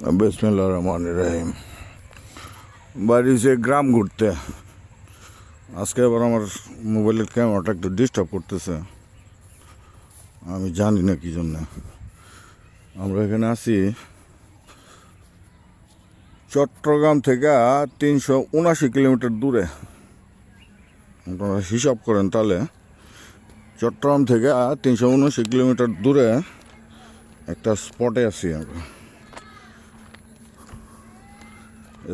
বিসমিল্লাহির রহমানির রহিম। বাড়ি যে গ্রাম ঘুরতে, আজকে আবার আমার মোবাইলের ক্যামেরাটা একটু ডিস্টার্ব করতেছে, আমি জানি না কি জন্য। আমরা এখানে আছি চট্টগ্রাম থেকে 379 কিলোমিটার দূরে। আপনারা হিসাব করেন তাহলে, চট্টগ্রাম থেকে 379 কিলোমিটার দূরে একটা স্পটে আছি আমরা।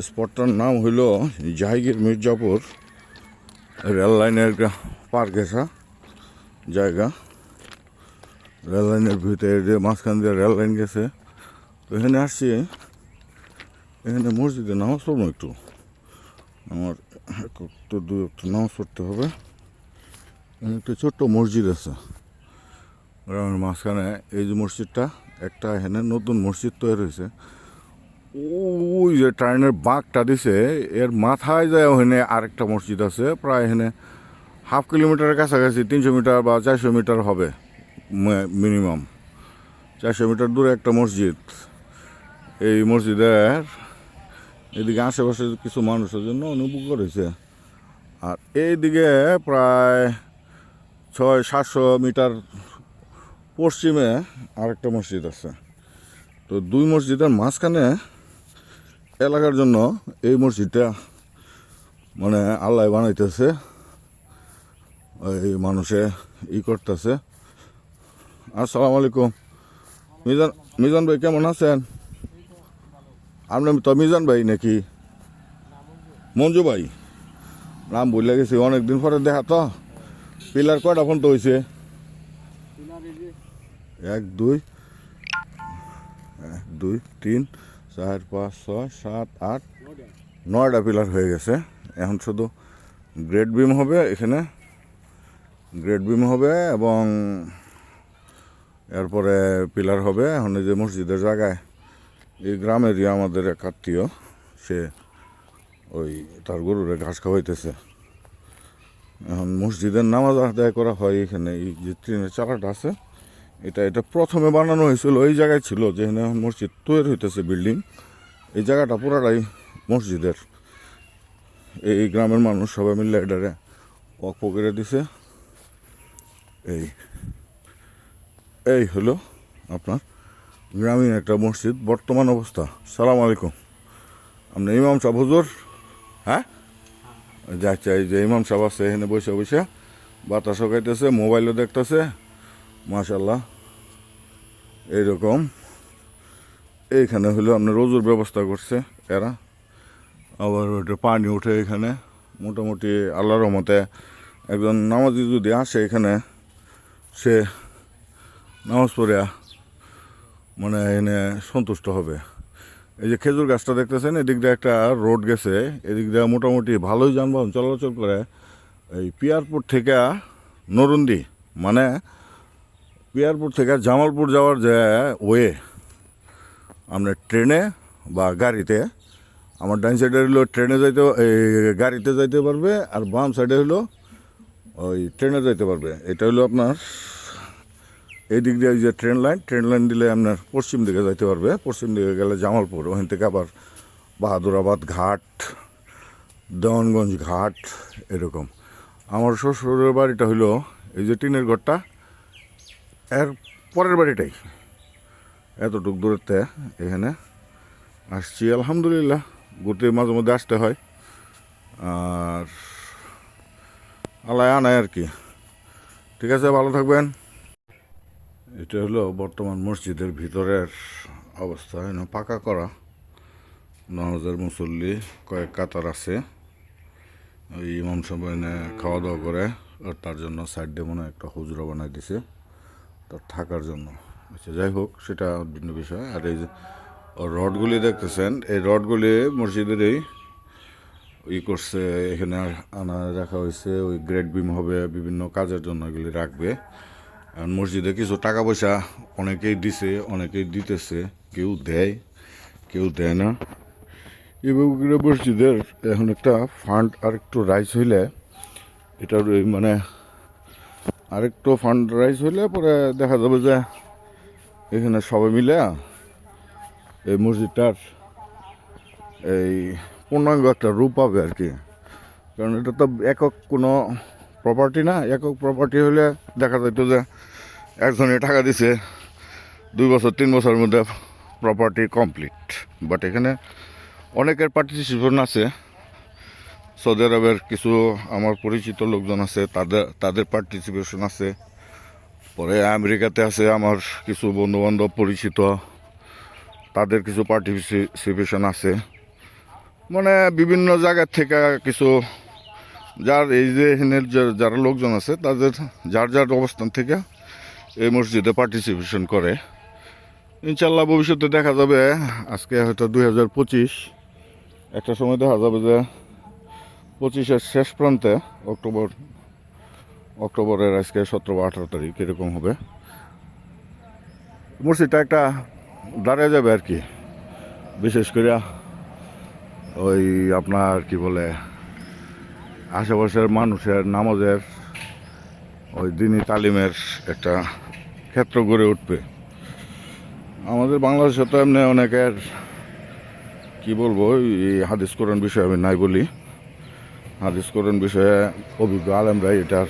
স্পটটার নাম হইল জাহাঙ্গীর মির্জাপুর রেল লাইনের পার ঘেঁষা জায়গা। রেল লাইনের ভিতরে মাঝখান দিয়ে রেল লাইন গেছে। তো এখানে আসছি, এখানে মসজিদে নামাজ পড়বো একটু। আমার তো একটু নামাজ পড়তে হবে। এখানে একটা ছোট্ট মসজিদ আছে গ্রামের মাঝখানে। এই যে মসজিদটা, একটা এখানে নতুন মসজিদ তৈরি হয়েছে। ওই যে ট্রেনের বাঁকটা দিছে, এর মাথায় যায় ওখানে আরেকটা মসজিদ আছে, প্রায় এখানে হাফ কিলোমিটারের কাছাকাছি, 300 মিটার বা 400 মিটার হবে মিনিমাম। 400 মিটার দূরে একটা মসজিদ। এই মসজিদের এদিকে আশেপাশে কিছু মানুষের জন্য অনুপকার হয়েছে। আর এইদিকে প্রায় 600-700 মিটার পশ্চিমে আরেকটা মসজিদ আছে। তো দুই মসজিদের মাঝখানে এলাকার জন্য এই মসজিদটা মানে আল্লাহ বানাইতেছে, এই মানুষে করতেছে। আসসালামু আলাইকুম। মিজান ভাই কেমন আছেন? আপনি তো মিজান ভাই নাকি? মঞ্জু ভাই নাম ভুলে গেছি, অনেকদিন পরে দেখা। তো পিলার কয়টা ফোন তো হয়েছে? 1 2 1 2 3 4 5 6 7 8 9টা পিলার হয়ে গেছে। এখন শুধু গ্রেড বিম হবে, এখানে গ্রেড বিম হবে এবং এরপরে পিলার হবে। এখন এই যে মসজিদের জায়গায়, এই গ্রামেরই আমাদের এক আত্মীয়, সে ওই তার গরুরে ঘাস খাওয়াইতেছে। এখন মসজিদের নামাজ আদায় করা হয় এখানে। এই যে ট্রেনের চাকাটা আছে, এটা প্রথমে বানানো হয়েছিল ওই জায়গায় ছিল, যেখানে এখন মসজিদ তৈরি হইতেছে বিল্ডিং। এই জায়গাটা পুরাটাই মসজিদের। এই গ্রামের মানুষ সবাই মিলে এটারে ওয়াকফ করে দিছে। এই হলো আপনার গ্রামীণ একটা মসজিদ বর্তমান অবস্থা। সালাম আলাইকুম। আপনি ইমাম সাহেব হুজুর? হ্যাঁ, যাচ্ছে। এই যে ইমাম সাহেব আছে এখানে বসে বসে বাতাসও খাইতেছে, মোবাইলও দেখতেছে। মাশাল্লাহ। এইরকম এইখানে হলো আপনার রোজুর ব্যবস্থা করছে এরা। আবার ওইটা পানি উঠে এখানে। মোটামুটি আল্লাহর রহমতে একজন নামাজি যদি আসে এখানে, সে নামাজ পড়ে মানে এনে সন্তুষ্ট হবে। এই যে খেজুর গাছটা দেখতেছেন, এদিক দিয়ে একটা রোড গেছে, এদিক দিয়ে মোটামুটি ভালোই যানবাহন চলাচল করে। এই পিয়ারপুর থেকে নরুন্দি, মানে পিয়ারপুর থেকে জামালপুর যাওয়ার যে ওয়ে, আপনার ট্রেনে বা গাড়িতে, আমার ডাইন সাইডে হলো ট্রেনে যাইতে, গাড়িতে যাইতে পারবে, আর বাম সাইডে হলো ওই ট্রেনে যাইতে পারবে। এটা হলো আপনার এই দিক দিয়ে যে ট্রেন লাইন দিলে আপনার পশ্চিম দিকে যাইতে পারবে। পশ্চিম দিকে গেলে জামালপুর, ওখান থেকে আবার বাহাদুরাবাদ ঘাট, দেওয়ানগঞ্জ ঘাট, এরকম। আমার শ্বশুরের বাড়িটা হইলো এই যে টিনের ঘরটা, এর পরের বাড়িটাই। এতটুক দূরত্বে এখানে আসছি। আলহামদুলিল্লাহ, ঘুরতে মাঝে মধ্যে আসতে হয়, আর আল্লাহ আনায় আর কি। ঠিক আছে, ভালো থাকবেন। এটা হলো বর্তমান মসজিদের ভিতরের অবস্থা। পাকা করা, নামাজের মুসল্লি কয়েক কাতার আছে। ওই ইমাম সাহেব এনে খাওয়া দাওয়া করে, আর তার জন্য সাইড দিয়ে মনে একটা হুজরা বানাই দিছে তার থাকার জন্য। আচ্ছা, যাই হোক, সেটা ভিন্ন বিষয়। আর এই যে রডগুলি দেখতেছেন, এই রডগুলি মসজিদেরই করছে, এখানে আনা রাখা হয়েছে। ওই গ্রেড বিম হবে, বিভিন্ন কাজের জন্য এগুলি রাখবে। মসজিদে কিছু টাকা পয়সা অনেকেই দিছে, অনেকেই দিতেছে, কেউ দেয় কেউ দেয় না। এবং মসজিদের এখন একটা ফান্ড আরেকটু রাইজ হইলে, এটার মানে আরেকটু ফান্ড রাইজ হইলে পরে দেখা যাবে যে এখানে সবাই মিলে এই মসজিদটার এই পূর্ণাঙ্গ একটা রূপ পাবে আর কি। কারণ এটা তো একক কোনো প্রপার্টি না। একক প্রপার্টি হলে দেখা যেত যে একজনে টাকা দিছে 2 বছর 3 বছরের মধ্যে প্রপার্টি কমপ্লিট। বাট এখানে অনেকের পার্টিসিপেশন আছে। সৌদি আরবের কিছু আমার পরিচিত লোকজন আছে, তাদের পার্টিসিপেশন আছে। পরে আমেরিকাতে আছে আমার কিছু বন্ধুবান্ধব পরিচিত, তাদের কিছু পার্টিসিপেশন আছে। মানে বিভিন্ন জায়গার থেকে কিছু যার এই যে এখানের যারা লোকজন আছে তাদের যার যার অবস্থান থেকে এই মসজিদে পার্টিসিপেশন করে। ইনশাল্লাহ ভবিষ্যতে দেখা যাবে, আজকে হয়তো 2025, একটা সময় দেখা যাবে যে 25-এর শেষ প্রান্তে অক্টোবরের আজকে 17-18 তারিখ এরকম হবে, মসজিদটা একটা দাঁড়িয়ে যাবে আর কি। বিশেষ করে ওই আপনার কি বলে আশেপাশের মানুষের নামাজের ওই দিনী তালিমের একটা ক্ষেত্র গড়ে উঠবে। আমাদের বাংলাদেশে তো এমনি অনেকের কি বলবো, এই হাদিস কোরআন বিষয়ে আমি নাই বলি। হাদিস কোরআন বিষয়ে অভিজ্ঞ আলেমরাই এটার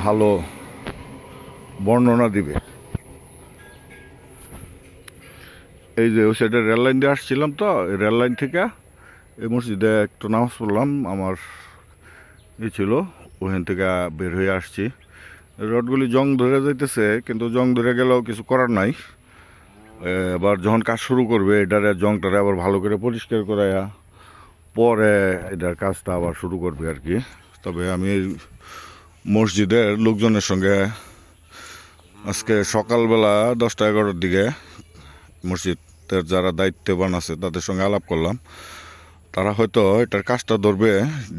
ভালো বর্ণনা দিবে। এই যে ওই সাইডে রেল লাইন দিয়ে আসছিলাম, তো এই রেল লাইন থেকে এই মসজিদে একটু নামাজ পড়লাম। আমার ছিল ওখান থেকে বের হয়ে আসছি। রোডগুলি জং ধরে যাইতেছে, কিন্তু জং ধরে গেলেও কিছু করার নাই। এবার যখন কাজ শুরু করবে এটারে জংটারে আবার ভালো করে পরিষ্কার করাইয়া পরে এটার কাজটা আবার শুরু করবে আর কি। তবে আমি মসজিদের লোকজনের সঙ্গে আজকে সকালবেলা 10টা-11টার দিকে মসজিদের যারা দায়িত্ববান আছে তাদের সঙ্গে আলাপ করলাম। তারা হয়তো এটার কাজটা ধরবে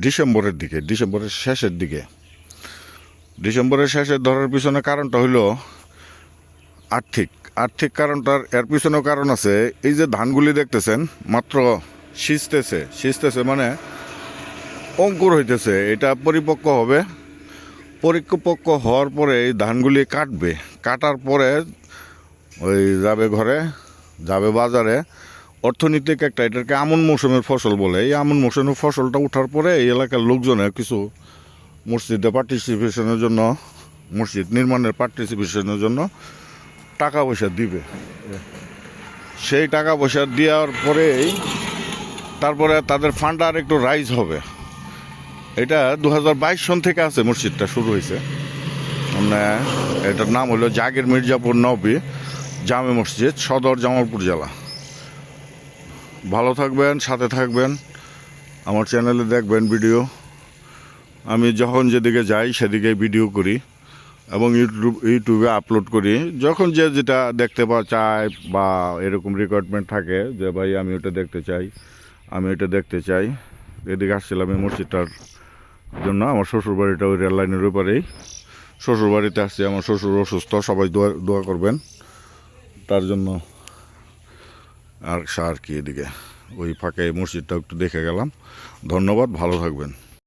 ডিসেম্বরের দিকে, ডিসেম্বরের শেষের দিকে। ডিসেম্বরের শেষে ধরার পিছনে কারণটা হইল আর্থিক কারণটার এর পিছনেও কারণ আছে। এই যে ধানগুলি দেখতেছেন মাত্র সিজতেছে মানে অঙ্কুর হইতেছে, এটা পরিপক্ক হবে। পরিপক্ক হওয়ার পরে এই ধানগুলি কাটার পরে ওই যাবে ঘরে, যাবে বাজারে। অর্থনৈতিক একটা, এটাকে আমন মৌসুমের ফসল বলে। এই আমন মৌসুমের ফসলটা উঠার পরে এই এলাকার লোকজনের কিছু মসজিদে পার্টিসিপেশনের জন্য, মসজিদ নির্মাণের পার্টিসিপেশনের জন্য টাকা পয়সা দিবে। সেই টাকা পয়সা দেওয়ার পরেই তারপরে তাদের ফান্ড আর একটু রাইজ হবে। এটা 2022 সন থেকে আছে, মসজিদটা শুরু হয়েছে। মানে এটার নাম হলো জাগির মির্জাপুর নবী জামে মসজিদ, সদর জামালপুর জেলা। ভালো থাকবেন, সাথে থাকবেন, আমার চ্যানেলে দেখবেন ভিডিও। আমি যখন যেদিকে যাই সেদিকে ভিডিও করি এবং ইউটিউবে আপলোড করি। যখন যে যেটা দেখতে চায় বা এরকম রিকোয়ারমেন্ট থাকে যে ভাই আমি ওটা দেখতে চাই, এদিকে আসছিলাম এই মসজিদটার জন্য। আমার শ্বশুরবাড়িটা ওই রেল লাইনের ওপারেই। শ্বশুরবাড়িতে আসছি, আমার শ্বশুর অসুস্থ, সবাই দোয়া করবেন তার জন্য। আর কি এদিকে ওই ফাঁকে মসজিদটা একটু দেখে গেলাম। ধন্যবাদ, ভালো থাকবেন।